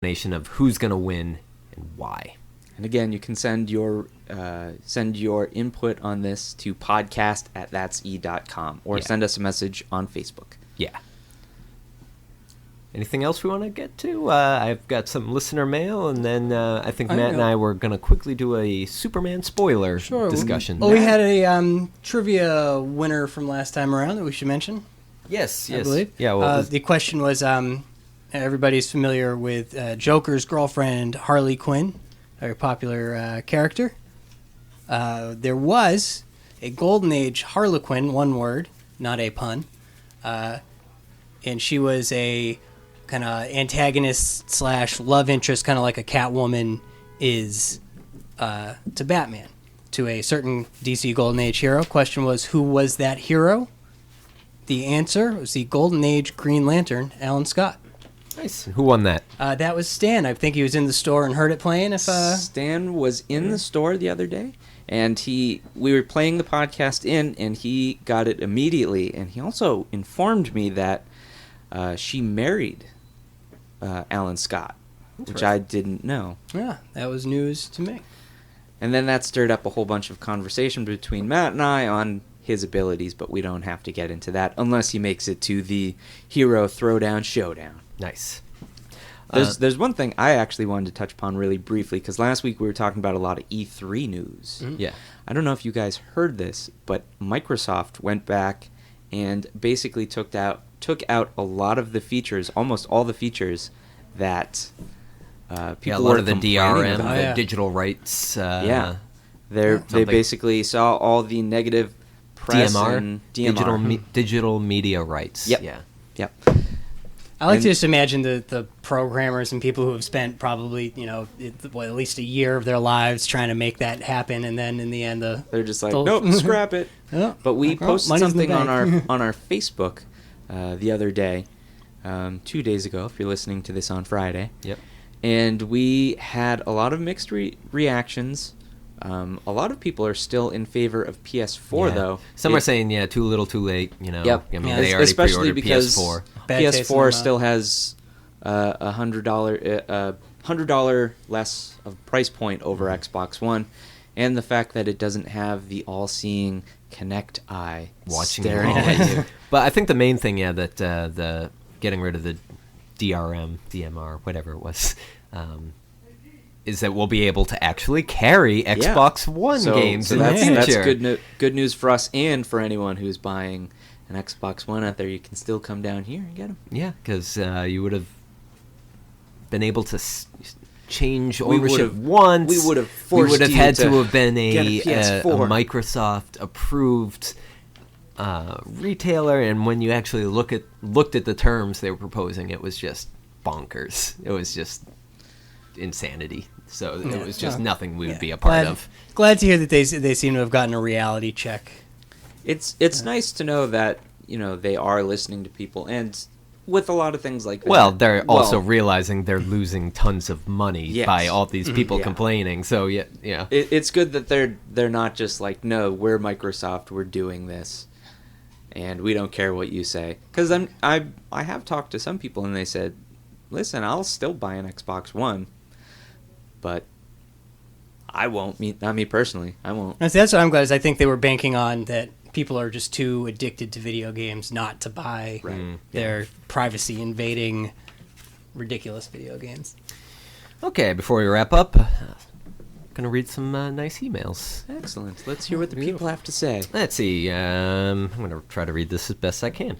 explanation of who's going to win and why. And again, you can send your input on this to podcast@thatse.com or send us a message on Facebook. Yeah. Anything else we want to get to? I've got some listener mail, and then I think Matt and I were going to quickly do a Superman spoiler discussion. Well, we had a trivia winner from last time around that we should mention. Yes. I believe. Yeah. The question was, everybody's familiar with Joker's girlfriend, Harley Quinn, a very popular character. There was a Golden Age Harlequin, one word, not a pun, and she was a kind of antagonist / love interest, kind of like a Catwoman is to Batman, to a certain DC Golden Age hero. Question was, who was that hero? The answer was the Golden Age Green Lantern, Alan Scott. Nice. Who won that? That was Stan. I think he was in the store and heard it playing. Stan was in the store the other day, and we were playing the podcast and he got it immediately. And he also informed me that she married Alan Scott, which I didn't know. Yeah, that was news to me. And then that stirred up a whole bunch of conversation between Matt and I on his abilities, but we don't have to get into that unless he makes it to the Hero Throwdown Showdown. Nice. There's one thing I actually wanted to touch upon really briefly, because last week we were talking about a lot of E3 news. Mm-hmm. Yeah. I don't know if you guys heard this, but Microsoft went back and basically took out a lot of the features, almost all the features that people were a lot of the DRM, about. the digital rights. They basically saw all the negative press DMR, and DMR. digital media rights. Yep. Yeah. Yep. I like to just imagine the programmers and people who have spent probably, at least a year of their lives trying to make that happen, and then in the end, they're just like, nope, scrap it. Yeah. But we posted something on our bank. Facebook the other day, 2 days ago, if you're listening to this on Friday. Yep. And we had a lot of mixed reactions. A lot of people are still in favor of PS4, though. Some are saying, too little, too late. Yep. I mean, they already especially pre-ordered because PS4. PS4 still has $100 less of price point over Xbox One, and the fact that it doesn't have the all-seeing Kinect eye Watching staring you. at you. But I think the main thing, that the getting rid of the DMR, whatever it was, is that we'll be able to actually carry Xbox One games in the future. That's good news for us and for anyone who's buying an Xbox One out there. You can still come down here and get them. Yeah, because you would have been able to change ownership once. We would have had to have been a PS4. Microsoft-approved retailer, and when you actually looked at the terms they were proposing, it was just bonkers. It was just insanity. So it was just nothing we would be a part of. Glad to hear that they seem to have gotten a reality check. It's nice to know that they are listening to people, and with a lot of things like that. Well, they're also realizing they're losing tons of money by all these people complaining. So it's good that they're not just like, no, we're Microsoft, we're doing this, and we don't care what you say. Because I have talked to some people and they said, listen, I'll still buy an Xbox One, but I won't. Not me personally. I won't. That's what I'm glad is. I think they were banking on that people are just too addicted to video games not to buy their privacy invading ridiculous video games. Okay, before we wrap up, I'm going to read some nice emails. Excellent. Let's hear what the people have to say. Let's see. I'm going to try to read this as best I can.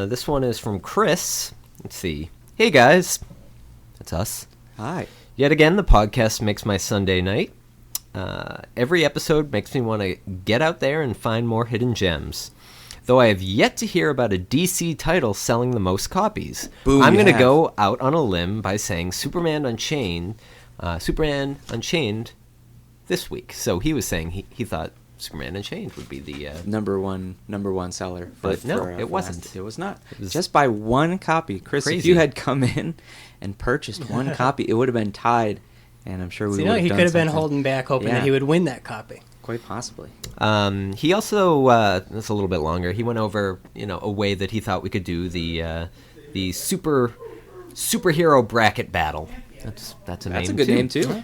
This one is from Chris. Let's see. Hey, guys. That's us. Hi. Yet again, the podcast makes my Sunday night. Every episode makes me want to get out there and find more hidden gems. Though I have yet to hear about a DC title selling the most copies. Boom, I'm going to go out on a limb by saying Superman Unchained this week. So he was saying he thought Superman Unchained would be the number one seller. But no, it wasn't. It was not. It was just by one copy. Chris, crazy. If you had come in and purchased one copy, it would have been tied, and I'm sure we would have done he could have been something. holding back, hoping that he would win that copy. Quite possibly. He also, that's a little bit longer, he went over, a way that he thought we could do the super superhero bracket battle. That's a name. That's a good name too.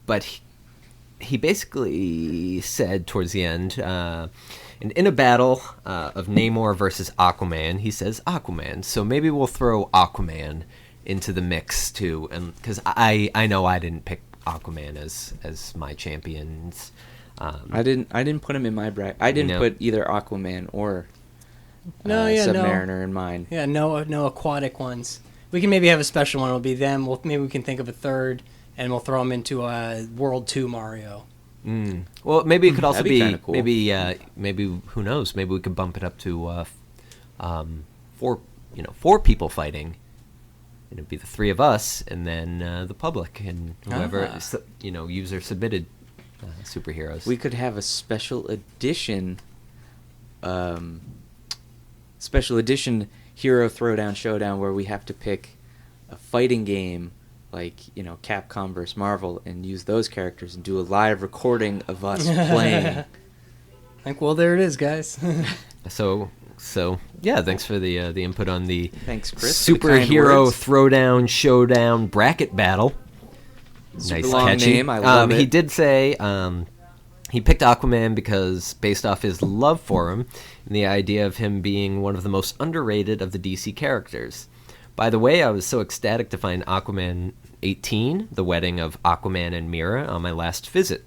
But he basically said towards the end, in a battle of Namor versus Aquaman, he says Aquaman. So maybe we'll throw Aquaman into the mix too, and because I know I didn't pick Aquaman as my champions. I didn't put him in my bracket. I didn't put either Aquaman or Submariner in mine. Yeah, no aquatic ones. We can maybe have a special one. It'll be them. Maybe we can think of a third, and we'll throw them into World 2 Mario. Well, maybe it could also be kinda cool. maybe who knows? Maybe we could bump it up to 4 people fighting. And it'd be the 3 of us, and then the public, and whoever user submitted superheroes. We could have a special edition Hero Throwdown Showdown where we have to pick a fighting game like Capcom vs Marvel and use those characters and do a live recording of us playing. Well, there it is, guys. So yeah, thanks for the input on the Thanks, Chris, for the kind superhero words. throwdown showdown bracket battle. Super Nice long catchy. name, I love it. He did say he picked Aquaman because based off his love for him and the idea of him being one of the most underrated of the DC characters. By the way, I was so ecstatic to find Aquaman 18, The Wedding of Aquaman and Mira, on my last visit.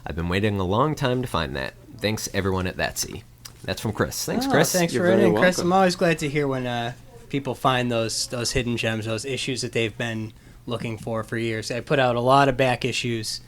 I've been waiting a long time to find that. Thanks, everyone at Thatsy. That's from Chris. Thanks, Chris. Thanks You're for very writing, Chris. welcome. I'm always glad to hear when people find those hidden gems, those issues that they've been looking for years. I put out a lot of back issues,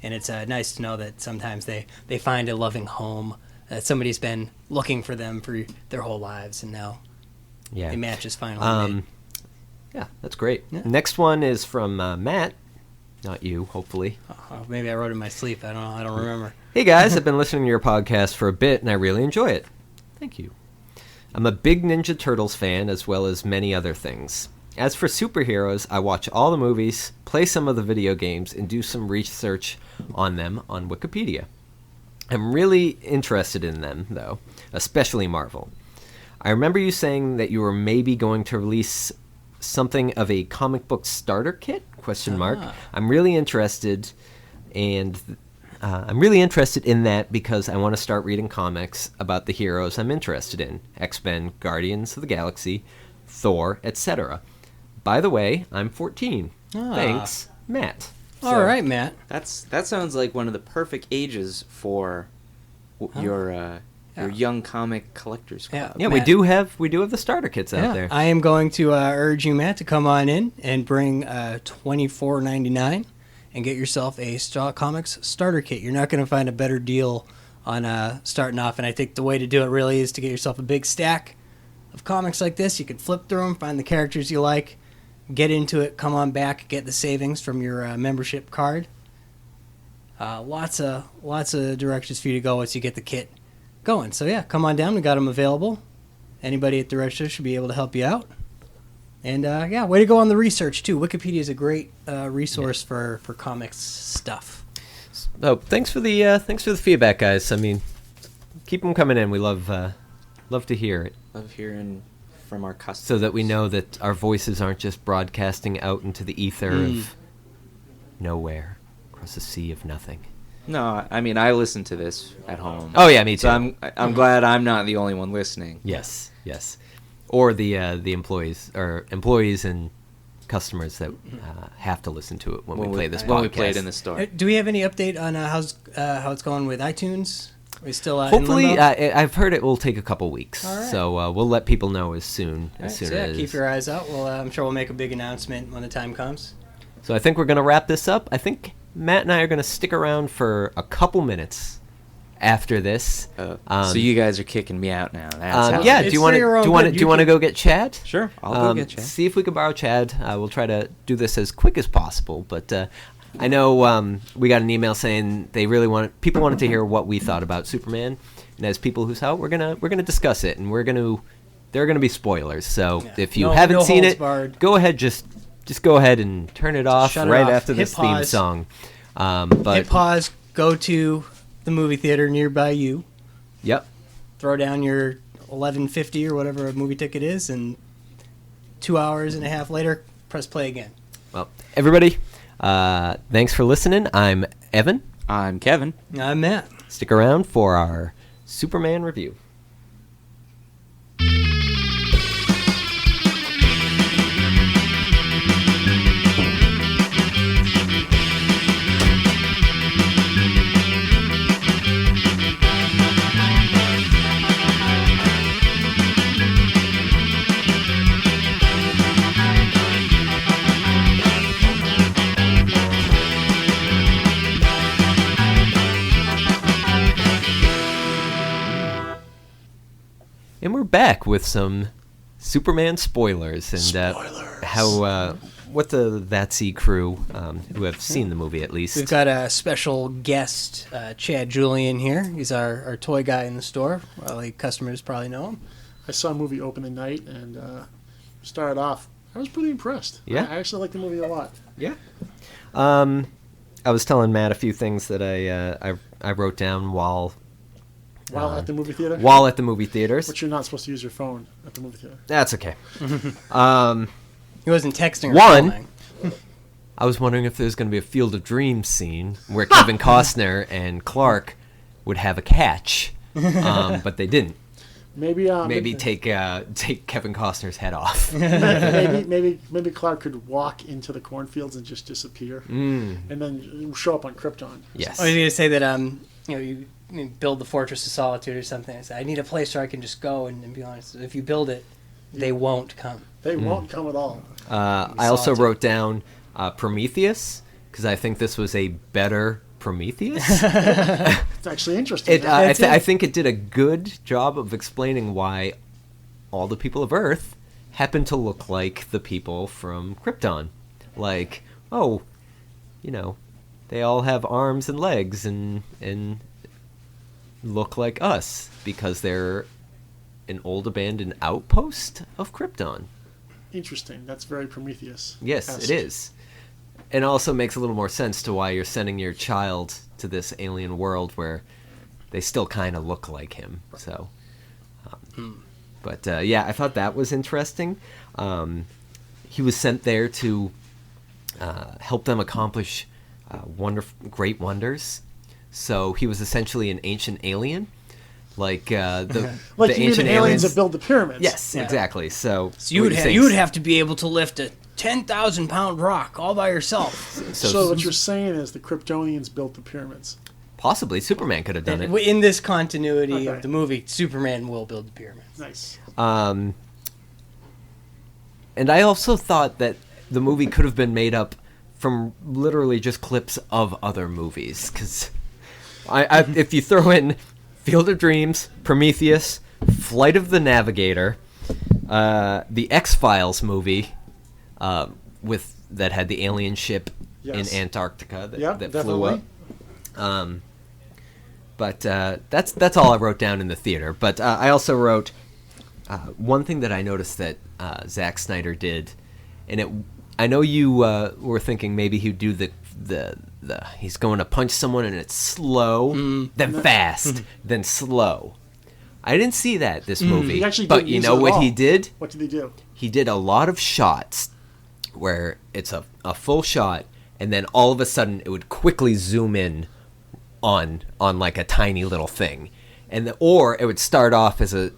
and it's nice to know that sometimes they find a loving home, that somebody's been looking for them for their whole lives, and now Yeah. the match is finally made. Yeah, that's great. Yeah. Next one is from Matt. Not you, hopefully. Oh, maybe I wrote it in my sleep. I don't know. I don't remember. Hey guys, I've been listening to your podcast for a bit and I really enjoy it. Thank you. I'm a big Ninja Turtles fan as well as many other things. As for superheroes, I watch all the movies, play some of the video games, and do some research on them on Wikipedia. I'm really interested in them, though, especially Marvel. I remember you saying that you were maybe going to release something of a comic book starter kit? ? I'm really interested, and I'm really interested in that because I want to start reading comics about the heroes I'm interested in: X-Men, Guardians of the Galaxy, Thor, etc. By the way, I'm 14. Thanks, Matt. All right, Matt. That sounds like one of the perfect ages for your young comic collectors club. Yeah, Matt. we do have the starter kits out there. I am going to urge you, Matt, to come on in and bring $24.99 and get yourself a Straw Comics starter kit. You're not going to find a better deal on starting off, and I think the way to do it really is to get yourself a big stack of comics like this. You can flip through them, find the characters you like, get into it, come on back, get the savings from your membership card. Lots of directions for you to go once you get the kit going. So yeah, come on down. We got them available. Anybody at the register should be able to help you out. And yeah, way to go on the research too. Wikipedia is a great resource for comics stuff. Oh, thanks for the feedback, guys. I mean, keep them coming in. We love to hear it, Love hearing from our customers. so that we know that our voices aren't just broadcasting out into the ether of nowhere, across a sea of nothing. No, I mean I listen to this at home. Oh yeah, me too. So I'm glad I'm not the only one listening. Yes. Or the employees and customers that have to listen to it when we play this podcast. When we play it in the store. Do we have any update on how it's going with iTunes? Are we still Hopefully, in limbo? I've heard it will take a couple weeks, All right. so we'll let people know as soon All right, as so as. keep your eyes out. Well, I'm sure we'll make a big announcement when the time comes. So I think we're gonna wrap this up. I think Matt and I are gonna stick around for a couple minutes after this. So you guys are kicking me out now. That's how yeah. It's Do you want for your own good. to You can- go get Chad? Sure, I'll go get Chad. See if we can borrow Chad. We'll try to do this as quick as possible. But I know we got an email saying people wanted to hear what we thought about Superman, and as people who saw it, we're gonna discuss it, and there are gonna be spoilers. So Yeah. if you No haven't seen holds it, barred. go ahead, just go ahead and turn it off Shut it right off. after Hit this theme pause. song. But Hit pause. Go to the movie theater nearby you. yep. Throw down your $11.50 or whatever a movie ticket is, and 2 hours and a half later, press play again. Well, everybody, thanks for listening. I'm Evan. I'm Kevin. I'm Matt. Stick around for our Superman review. And we're back with some Superman spoilers and how what the That Sea crew who have seen the movie at least. We've got a special guest, Chad Julian here. He's our toy guy in the store. Well, the customers probably know him. I saw a movie opening night and started off. I was pretty impressed. Yeah, I actually liked the movie a lot. Yeah. I was telling Matt a few things that I wrote down while At the movie theater? While at the movie theaters. But you're not supposed to use your phone at the movie theater. That's okay. He wasn't texting or One, calling. I was wondering if there's going to be a Field of Dreams scene where Kevin Costner and Clark would have a catch, but they didn't. Maybe take Kevin Costner's head off. maybe Clark could walk into the cornfields and just disappear, and then show up on Krypton. Yes. I was going to say that you build the Fortress of Solitude or something. I said, I need a place where I can just go and be honest. If you build it, they won't come. They won't come at all. I also wrote down Prometheus because I think this was a better Prometheus. It's actually interesting. I think it did a good job of explaining why all the people of Earth happen to look like the people from Krypton. Like, they all have arms and legs and look like us because they're an old abandoned outpost of Krypton. Interesting. That's very Prometheus. Yes, it is. And also makes a little more sense to why you're sending your child to this alien world where they still kind of look like him. So, I thought that was interesting. He was sent there to help them accomplish great wonders. So he was essentially an ancient alien, like the ancient aliens that build the pyramids. Yes, yeah. Exactly. So you would have to be able to lift a 10,000-pound rock all by yourself. So what you're saying is the Kryptonians built the pyramids. Possibly Superman could have done it. In this continuity of the movie, Superman will build the pyramids. Nice. And I also thought that the movie could have been made up from literally just clips of other movies, because if you throw in Field of Dreams, Prometheus, Flight of the Navigator, the X-Files movie that had the alien ship in Antarctica that flew up. That's all I wrote down in the theater. But I also wrote one thing that I noticed that Zack Snyder did, and I know you were thinking maybe he'd do the he's going to punch someone and it's slow, then fast, then slow. I didn't see that this movie. But you know what he did? What did he do? He did a lot of shots where it's a full shot, and then all of a sudden it would quickly zoom in on like a tiny little thing, or it would start off as a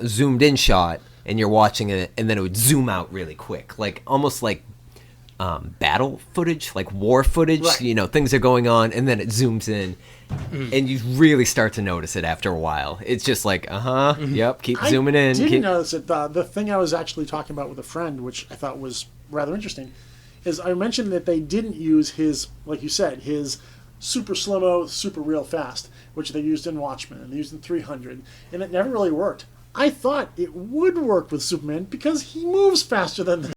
zoomed in shot, and you're watching it, and then it would zoom out really quick, like almost like battle footage, like war footage. Right. Things are going on, and then it zooms in, and you really start to notice it after a while. It's just like, yep, keep zooming in. I didn't notice it. The thing I was actually talking about with a friend, which I thought was rather interesting, is I mentioned that they didn't use his, like you said, his super slow-mo, super real fast, which they used in Watchmen, and they used in 300, and it never really worked. I thought it would work with Superman because he moves faster than